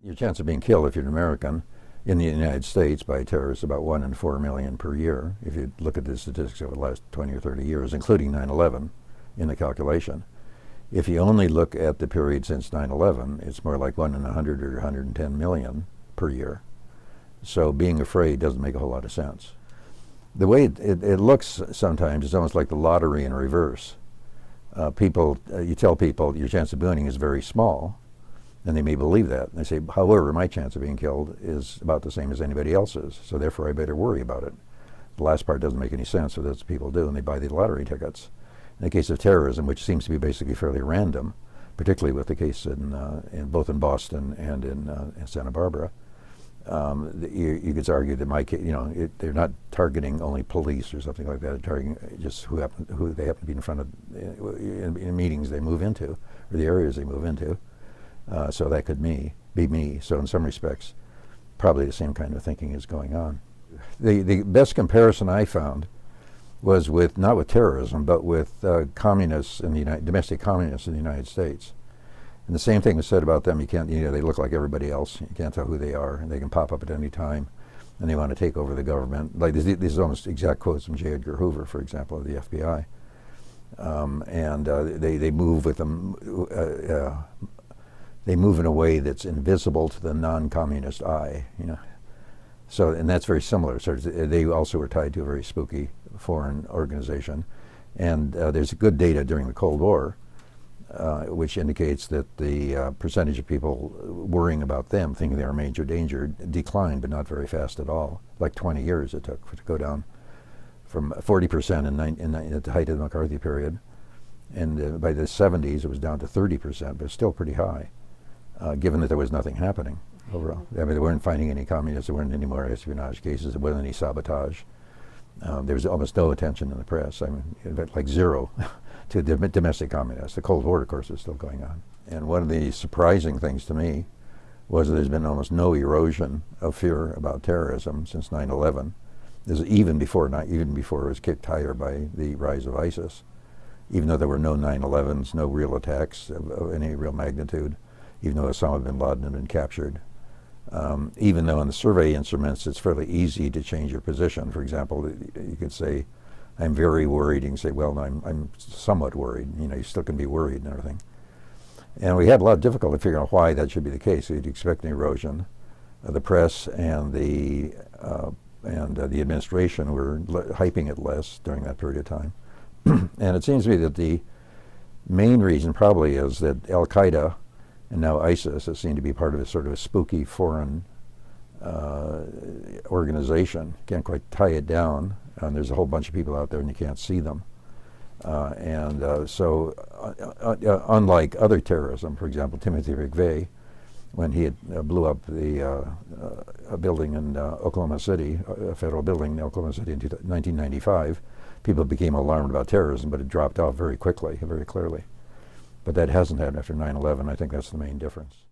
Your chance of being killed if you're an American in the United States by terrorists is about 1 in 4 million per year, if you look at the statistics over the last 20 or 30 years, including 9/11 in the calculation. If you only look at the period since 9/11, it's more like 1 in 100 or 110 million per year. So being afraid doesn't make a whole lot of sense. The way it looks sometimes is almost like the lottery in reverse. You tell people your chance of winning is very small, and they may believe that. And they say, however, my chance of being killed is about the same as anybody else's, so therefore I better worry about it. The last part doesn't make any sense, so that's what people do, and they buy the lottery tickets. In the case of terrorism, which seems to be basically fairly random, particularly with the case both in Boston and in Santa Barbara, you could argue that they're not targeting only police or something like that. They're targeting just who they happen to be in front of in meetings they move into, or the areas they move into. So that could be me. So in some respects, probably the same kind of thinking is going on. The best comparison I found was not with terrorism, but with communists in domestic communists in the United States. And the same thing was said about them. You can't, they look like everybody else. You can't tell who they are, and they can pop up at any time, and they want to take over the government. Like this is almost exact quotes from J. Edgar Hoover, for example, of the FBI. They move with them. They move in a way that's invisible to the non-communist eye. So, and that's very similar. So they also were tied to a very spooky foreign organization, and there's good data during the Cold War, which indicates that the percentage of people worrying about them, thinking they're a major danger, declined, but not very fast at all. Like 20 years it took to go down from 40% at the height of the McCarthy period, and by the 70s it was down to 30%, but still pretty high, given that there was nothing happening overall. I mean, they weren't finding any communists, there weren't any more espionage cases, there wasn't any sabotage. There was almost no attention in the press. I mean, like zero to domestic communists. The Cold War, of course, is still going on. And one of the surprising things to me was that there's been almost no erosion of fear about terrorism since 9/11. Even before it was kicked higher by the rise of ISIS. Even though there were no 9/11s, no real attacks of any real magnitude, even though Osama bin Laden had been captured. Even though in the survey instruments it's fairly easy to change your position. For example, you could say, I'm very worried. You can say, well, I'm somewhat worried. You still can be worried and everything. And we had a lot of difficulty figuring out why that should be the case. So you'd expect an erosion. The press and the administration were hyping it less during that period of time. And it seems to me that the main reason probably is that Al-Qaeda and now ISIS has seemed to be part of a sort of a spooky foreign organization. Can't quite tie it down. And there's a whole bunch of people out there and you can't see them. So unlike other terrorism, for example, Timothy McVeigh, when he had blew up a building in Oklahoma City, a federal building in Oklahoma City in 1995, people became alarmed about terrorism, but it dropped off very quickly, very clearly. But that hasn't happened after 9/11. I think that's the main difference.